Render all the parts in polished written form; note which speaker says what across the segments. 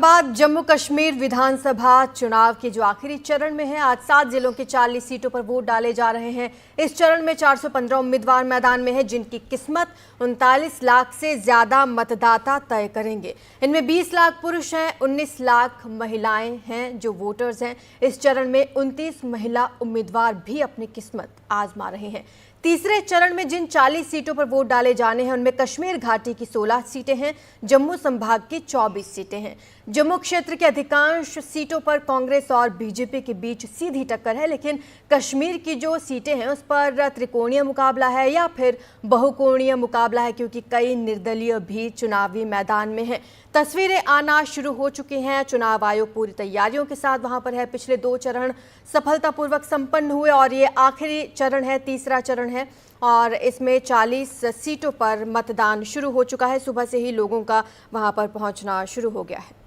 Speaker 1: बाद जम्मू कश्मीर विधानसभा चुनाव के जो आखिरी चरण में है, आज 7 जिलों के 40 सीटों पर वोट डाले जा रहे हैं। इस चरण में 415 उम्मीदवार मैदान में हैं, जिनकी किस्मत 39 लाख से ज्यादा मतदाता तय करेंगे। इनमें 20 लाख पुरुष हैं, 19 लाख महिलाएं हैं जो वोटर्स हैं। इस चरण में 29 महिला उम्मीदवार भी अपनी किस्मत आजमा रहे हैं। तीसरे चरण में जिन 40 सीटों पर वोट डाले जाने हैं, उनमें कश्मीर घाटी की 16 सीटें हैं, जम्मू संभाग की 24 सीटें हैं। जम्मू क्षेत्र के अधिकांश सीटों पर कांग्रेस और बीजेपी के बीच सीधी टक्कर है, लेकिन कश्मीर की जो सीटें हैं उस पर त्रिकोणीय मुकाबला है या फिर बहुकोणीय मुकाबला है, क्योंकि कई निर्दलीय भी चुनावी मैदान में हैं। तस्वीरें आना शुरू हो चुकी हैं। चुनाव आयोग पूरी तैयारियों के साथ वहां पर है। पिछले 2 चरण सफलतापूर्वक संपन्न हुए और ये आखिरी चरण है, तीसरा चरण है, और इसमें 40 सीटों पर मतदान शुरू हो चुका है। सुबह से ही लोगों का वहां पर पहुंचना शुरू हो गया है।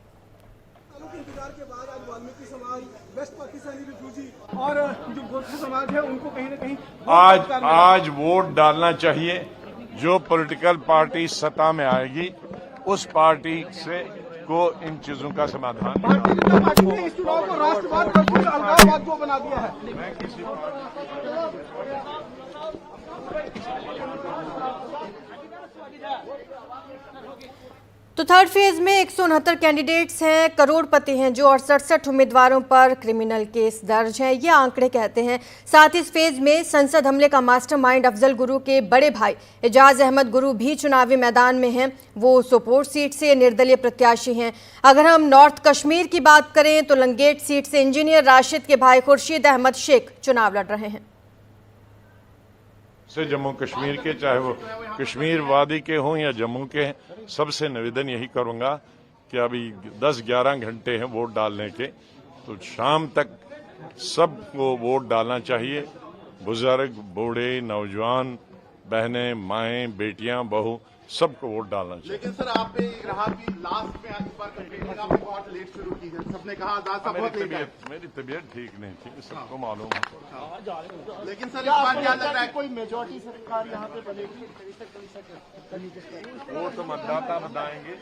Speaker 2: इंतजार के बाद आज वाल्मीकि समाज, वेस्ट पाकिस्तानी रिफ्यूजी और जो गोरखा समाज है उनको कहीं न कहीं
Speaker 3: आज वोट डालना चाहिए। जो पॉलिटिकल पार्टी सत्ता में आएगी उस पार्टी से को इन चीजों का समाधान।
Speaker 2: भारतीय जनता पार्टी ने इस चुनाव को राष्ट्रवाद का कुछ अलगाववाद को बना दिया है।
Speaker 1: तो थर्ड फेज में 169 कैंडिडेट्स हैं, करोड़पति हैं जो, और 67 उम्मीदवारों पर क्रिमिनल केस दर्ज हैं, ये आंकड़े कहते हैं। साथ ही इस फेज में संसद हमले का मास्टरमाइंड अफजल गुरु के बड़े भाई एजाज अहमद गुरु भी चुनावी मैदान में हैं। वो सोपोर सीट से निर्दलीय प्रत्याशी हैं। अगर हम नॉर्थ कश्मीर की बात करें तो लंगेट सीट से इंजीनियर राशिद के भाई खुर्शीद अहमद शेख चुनाव लड़ रहे हैं।
Speaker 3: से जम्मू कश्मीर के, चाहे वो कश्मीर वादी के हों या जम्मू के हैं, सबसे निवेदन यही करूंगा कि अभी 10-11 घंटे हैं वोट डालने के, तो शाम तक सबको वोट डालना चाहिए। बुजुर्ग, बूढ़े, नौजवान, बहनें, माएं, बेटियां, बहू, सबको वोट डालना चाहिए।
Speaker 4: लेकिन सर आपने रहा कि लास्ट में इस बार कैंपेनिंग आपने बहुत लेट शुरू की है, सबने कहा
Speaker 3: मेरी तबीयत ठीक नहीं थी, सबको मालूम है।
Speaker 4: लेकिन सर इस बार क्या लग रहा है,
Speaker 2: कोई मेजोरिटी सरकार यहाँ पे बनेगी?
Speaker 3: वो तो मतदाता बताएंगे।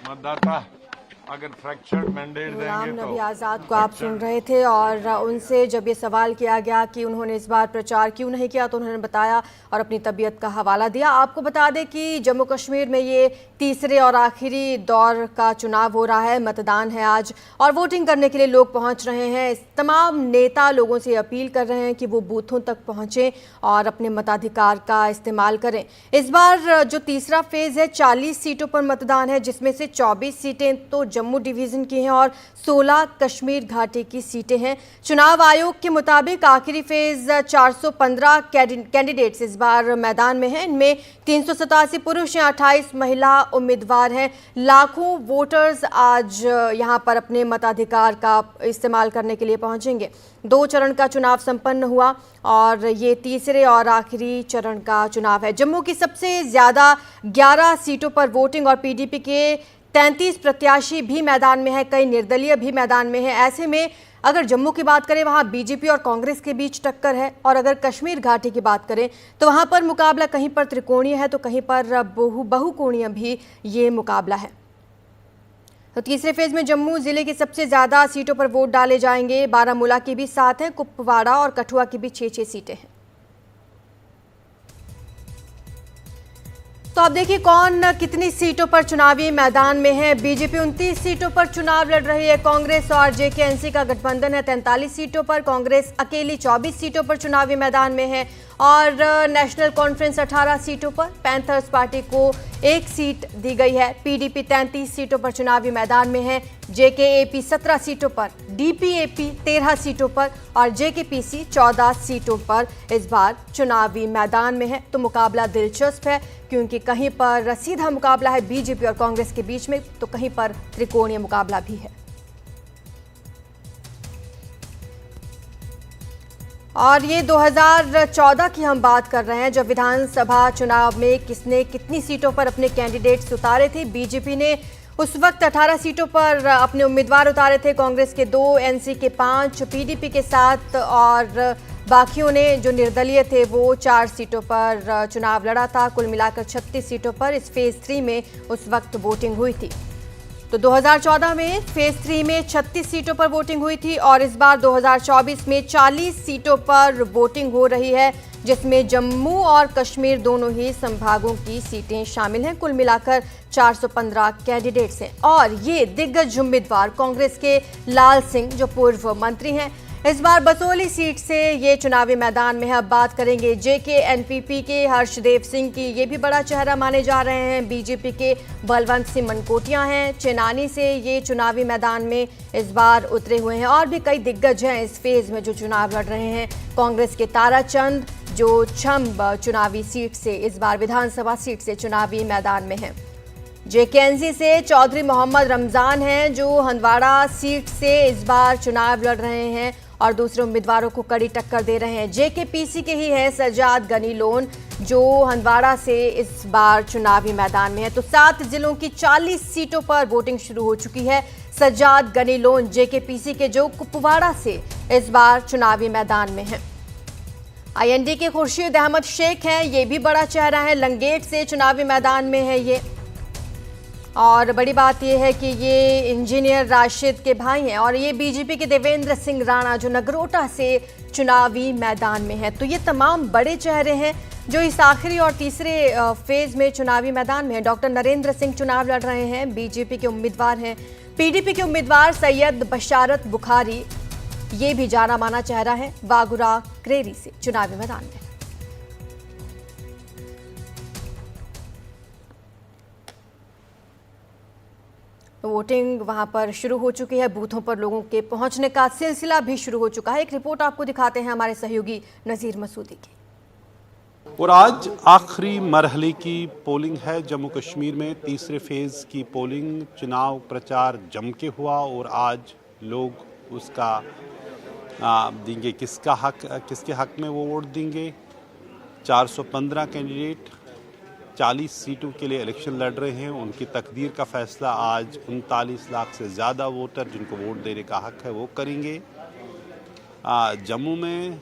Speaker 3: मतदाता अगर फ्रैक्चर्ड मैंडेट
Speaker 1: गुलाम
Speaker 3: देंगे
Speaker 1: नबी
Speaker 3: तो।
Speaker 1: आज़ाद को आप सुन रहे थे, और उनसे जब ये सवाल किया गया कि उन्होंने इस बार प्रचार क्यों नहीं किया, तो उन्होंने बताया और अपनी तबीयत का हवाला दिया। आपको बता दें कि जम्मू कश्मीर में ये तीसरे और आखिरी दौर का चुनाव हो रहा है। मतदान है आज और वोटिंग करने के लिए लोग पहुंच रहे हैं। तमाम नेता लोगों से अपील कर रहे हैं कि वो बूथों तक पहुंचें और अपने मताधिकार का इस्तेमाल करें। इस बार जो तीसरा फेज है, 40 सीटों पर मतदान है, जिसमें से 24 सीटें तो जम्मू डिवीजन की हैं और 16 कश्मीर घाटी की सीटें हैं। चुनाव आयोग के मुताबिक आखिरी फेज 415 कैंडिडेट्स इस बार मैदान में हैं। इनमें 387 पुरुष हैं, 28 महिला उम्मीदवार हैं। लाखों वोटर्स आज यहां पर अपने मताधिकार का इस्तेमाल करने के लिए पहुंचेंगे। 2 चरण का चुनाव संपन्न हुआ और ये तीसरे और आखिरी चरण का चुनाव है। जम्मू की सबसे ज्यादा 11 सीटों पर वोटिंग और पीडीपी के 33 प्रत्याशी भी मैदान में है, कई निर्दलीय भी मैदान में है। ऐसे में अगर जम्मू की बात करें, वहां बीजेपी और कांग्रेस के बीच टक्कर है, और अगर कश्मीर घाटी की बात करें तो वहां पर मुकाबला कहीं पर त्रिकोणीय है तो कहीं पर बहुकोणीय भी ये मुकाबला है। तो तीसरे फेज में जम्मू जिले की सबसे ज्यादा सीटों पर वोट डाले जाएंगे। बारामूला की भी 7 है, कुपवाड़ा और कठुआ की भी 6-6 सीटें हैं। तो अब देखिए कौन कितनी सीटों पर चुनावी मैदान में है। बीजेपी 29 सीटों पर चुनाव लड़ रही है। कांग्रेस और जेकेएनसी का गठबंधन है 43 सीटों पर। कांग्रेस अकेली 24 सीटों पर चुनावी मैदान में है और नेशनल कॉन्फ्रेंस 18 सीटों पर। पैंथर्स पार्टी को 1 सीट दी गई है। पीडीपी 33 सीटों पर चुनावी मैदान में है। जेकेएपी 17 सीटों पर, डीपीएपी 13 सीटों पर और जेकेपीसी 14 सीटों पर इस बार चुनावी मैदान में है। तो मुकाबला दिलचस्प है, क्योंकि कहीं पर सीधा मुकाबला है बीजेपी और कांग्रेस के बीच में, तो कहीं पर त्रिकोणीय मुकाबला भी है। और ये 2014 की हम बात कर रहे हैं, जब विधानसभा चुनाव में किसने कितनी सीटों पर अपने कैंडिडेट्स उतारे थे। बीजेपी ने उस वक्त 18 सीटों पर अपने उम्मीदवार उतारे थे, कांग्रेस के 2, एनसी के 5, पीडीपी के 7 और बाकियों ने जो निर्दलीय थे वो 4 सीटों पर चुनाव लड़ा था। कुल मिलाकर 36 सीटों पर इस फेज 3 में उस वक्त वोटिंग हुई थी। तो 2014 में फेज 3 में 36 सीटों पर वोटिंग हुई थी और इस बार 2024 में 40 सीटों पर वोटिंग हो रही है, जिसमें जम्मू और कश्मीर दोनों ही संभागों की सीटें शामिल हैं। कुल मिलाकर 415 कैंडिडेट्स हैं और ये दिग्गज उम्मीदवार कांग्रेस के लाल सिंह, जो पूर्व मंत्री हैं, इस बार बसोली सीट से ये चुनावी मैदान में है। अब बात करेंगे जेके एनपीपी के हर्षदेव सिंह की, ये भी बड़ा चेहरा माने जा रहे हैं। बीजेपी के बलवंत सिंह मनकोटिया हैं, चेनानी से ये चुनावी मैदान में इस बार उतरे हुए हैं और भी कई दिग्गज हैं इस फेज में जो चुनाव लड़ रहे हैं। कांग्रेस के ताराचंद जो छंब चुनावी सीट से इस बार विधानसभा सीट से चुनावी मैदान में है। जेकेएनसी से चौधरी मोहम्मद रमजान हैं जो हंदवाड़ा सीट से इस बार चुनाव लड़ रहे हैं और दूसरे उम्मीदवारों को कड़ी टक्कर दे रहे हैं। जेकेपीसी के ही हैं सज्जाद गनी लोन जो हंदवाड़ा से इस बार चुनावी मैदान में है। तो 7 जिलों की 40 सीटों पर वोटिंग शुरू हो चुकी है। सज्जाद गनी लोन जेकेपीसी के जो कुपवाड़ा से इस बार चुनावी मैदान में है। आईएनडी के खुर्शीद अहमद शेख हैं, ये भी बड़ा चेहरा है, लंगेट से चुनावी मैदान में है ये। और बड़ी बात यह है कि ये इंजीनियर राशिद के भाई हैं और ये बीजेपी के देवेंद्र सिंह राणा जो नगरोटा से चुनावी मैदान में है। तो ये तमाम बड़े चेहरे हैं जो इस आखिरी और तीसरे फेज में चुनावी मैदान में है। डॉक्टर नरेंद्र सिंह चुनाव लड़ रहे हैं, बीजेपी के उम्मीदवार हैं। पीडीपी के उम्मीदवार सैयद बशारत बुखारी, ये भी जाना माना चेहरा है, वागुरा क्रेरी से चुनावी मैदान में। वोटिंग वहां पर शुरू हो चुकी है, बूथों पर लोगों के पहुंचने का सिलसिला भी शुरू हो चुका है। एक रिपोर्ट आपको दिखाते हैं हमारे सहयोगी नजीर मसूदी की।
Speaker 5: और आज आखिरी मरहले की पोलिंग है जम्मू कश्मीर में। तीसरे फेज की पोलिंग, चुनाव प्रचार जम के हुआ और आज लोग उसका देंगे किसके हक में वो वोट देंगे। 415 कैंडिडेट 40 सीटों के लिए इलेक्शन लड़ रहे हैं। उनकी तकदीर का फैसला आज 39 लाख से ज़्यादा वोटर जिनको वोट देने का हक है वो करेंगे। जम्मू में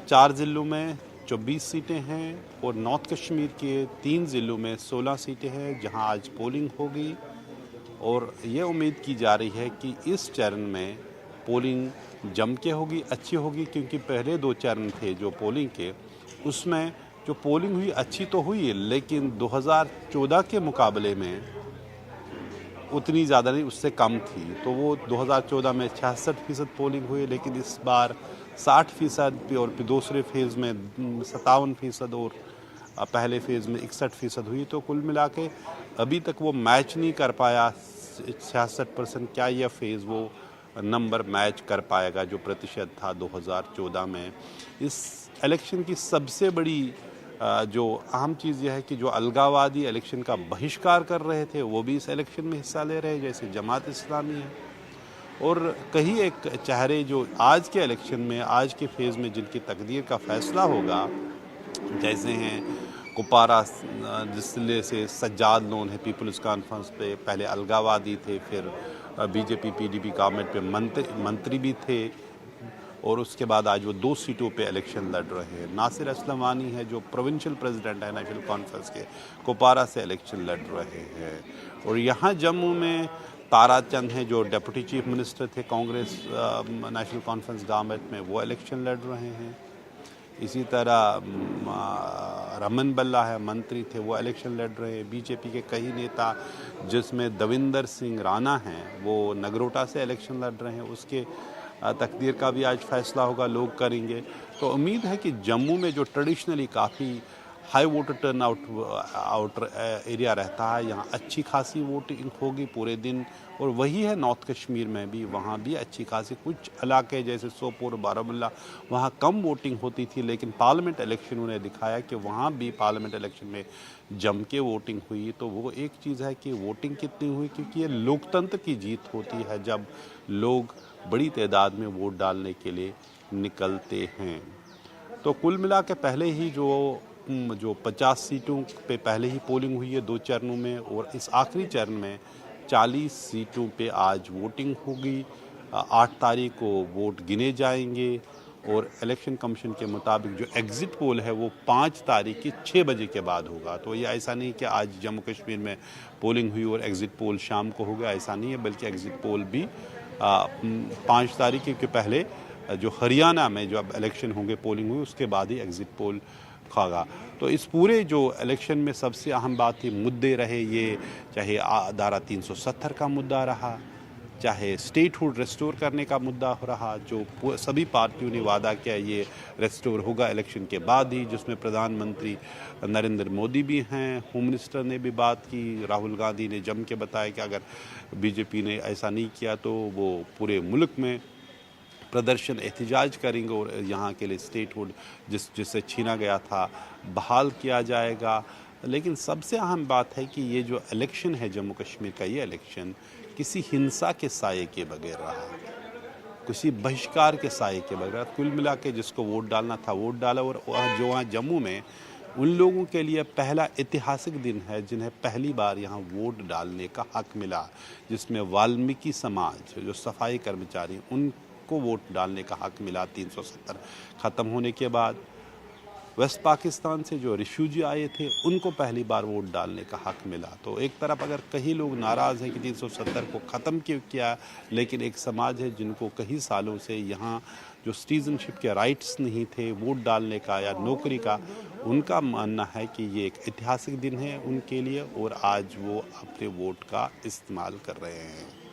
Speaker 5: 4 ज़िलों में 24 सीटें हैं और नॉर्थ कश्मीर के 3 ज़िलों में 16 सीटें हैं जहां आज पोलिंग होगी। और ये उम्मीद की जा रही है कि इस चरण में पोलिंग जम के होगी, अच्छी होगी, क्योंकि पहले 2 चरण थे जो पोलिंग के, उसमें जो पोलिंग हुई अच्छी तो हुई लेकिन 2014 के मुकाबले में उतनी ज़्यादा नहीं, उससे कम थी। तो वो 2014 में 66% पोलिंग हुई, लेकिन इस बार 60% और फिर दूसरे फेज़ में 57% और पहले फेज़ में 61% हुई। तो कुल मिला के अभी तक वो मैच नहीं कर पाया 66%। क्या यह फेज़ वो नंबर मैच कर पाएगा जो प्रतिशत था 2014 में। इस इलेक्शन की सबसे बड़ी जो अहम चीज़ यह है कि जो अलगाववादी इलेक्शन का बहिष्कार कर रहे थे वो भी इस इलेक्शन में हिस्सा ले रहे हैं, जैसे जमात इस्लामी है। और कई एक चेहरे जो आज के इलेक्शन में, आज के फेज़ में जिनकी तकदीर का फैसला होगा, जैसे हैं कुपवाड़ा जिले से सज्जाद लोन है, पीपल्स कॉन्फ्रेंस पे पहले अलगाववादी थे, फिर बीजेपी पीडीपी गवर्नमेंट पे मंत्री भी थे और उसके बाद आज वो 2 सीटों पे इलेक्शन लड़ रहे हैं। नासिर असलमानी है जो प्रोविंशियल प्रेसिडेंट है नेशनल कॉन्फ्रेंस के, कुपवाड़ा से इलेक्शन लड़ रहे हैं। और यहाँ जम्मू में ताराचंद हैं जो डिप्टी चीफ मिनिस्टर थे कांग्रेस नेशनल कॉन्फ्रेंस गवर्नमेंट में, वो इलेक्शन लड़ रहे हैं। इसी तरह रमन बल्ला है, मंत्री थे, वो इलेक्शन लड़ रहे हैं। बीजेपी के कई नेता जिसमें देवेंद्र सिंह राणा हैं वो नगरोटा से इलेक्शन लड़ रहे हैं। उसके तकदीर का भी आज फैसला होगा, लोग करेंगे। तो उम्मीद है कि जम्मू में जो ट्रेडिशनली काफ़ी high voter turn out area रहता है, यहाँ अच्छी खासी वोटिंग होगी पूरे दिन। और वही है नॉर्थ कश्मीर में भी, वहाँ भी अच्छी खासी, कुछ इलाके जैसे सोपोर बारामुल्ला वहाँ कम वोटिंग होती थी, लेकिन पार्लियामेंट इलेक्शनों ने दिखाया कि वहाँ भी पार्लियामेंट इलेक्शन में जम के वोटिंग हुई। तो वो एक चीज़ है कि वोटिंग कितनी हुई, क्योंकि ये लोकतंत्र की जीत होती है जब लोग बड़ी तादाद में वोट डालने के लिए निकलते हैं। तो कुल मिला के पहले ही जो 50 सीटों पे पहले ही पोलिंग हुई है 2 चरणों में, और इस आखिरी चरण में 40 सीटों पे आज वोटिंग होगी। 8 तारीख को वोट गिने जाएंगे और इलेक्शन कमीशन के मुताबिक जो एग्ज़िट पोल है वो 5 तारीख की 6 बजे के बाद होगा। तो ये ऐसा नहीं कि आज जम्मू कश्मीर में पोलिंग हुई और एग्ज़िट पोल शाम को होगा, ऐसा नहीं है, बल्कि एग्ज़िट पोल भी 5 तारीख के पहले जो हरियाणा में जो अब इलेक्शन होंगे, पोलिंग हुई, उसके बाद ही एग्ज़िट पोल होगा। तो इस पूरे जो इलेक्शन में सबसे अहम बात थी, मुद्दे रहे ये, चाहे धारा 370 का मुद्दा रहा, चाहे स्टेटहुड रेस्टोर करने का मुद्दा हो रहा, जो सभी पार्टियों ने वादा किया ये रेस्टोर होगा इलेक्शन के बाद ही, जिसमें प्रधानमंत्री नरेंद्र मोदी भी हैं, होम मिनिस्टर ने भी बात की, राहुल गांधी ने जम के बताया कि अगर बीजेपी ने ऐसा नहीं किया तो वो पूरे मुल्क में प्रदर्शन एहतजाज करेंगे और यहाँ के लिए स्टेटहुड जिससे छीना गया था बहाल किया जाएगा। लेकिन सबसे अहम बात है कि ये जो इलेक्शन है जम्मू कश्मीर का, ये इलेक्शन किसी हिंसा के साये के बगैर रहा, किसी बहिष्कार के साये के बगैर। कुल मिला के जिसको वोट डालना था वोट डाला, और जो वहाँ जम्मू में उन लोगों के लिए पहला ऐतिहासिक दिन है जिन्हें पहली बार यहाँ वोट डालने का हक मिला, जिसमें वाल्मीकि समाज, जो सफाई कर्मचारी, उनको वोट डालने का हक मिला 370 ख़त्म होने के बाद। वेस्ट पाकिस्तान से जो रिफ्यूजी आए थे उनको पहली बार वोट डालने का हक मिला। तो एक तरफ अगर कई लोग नाराज़ हैं कि 370 को ख़त्म क्यों किया, लेकिन एक समाज है जिनको कई सालों से यहाँ जो सिटीज़नशिप के राइट्स नहीं थे वोट डालने का या नौकरी का, उनका मानना है कि ये एक ऐतिहासिक दिन है उनके लिए और आज वो अपने वोट का इस्तेमाल कर रहे हैं।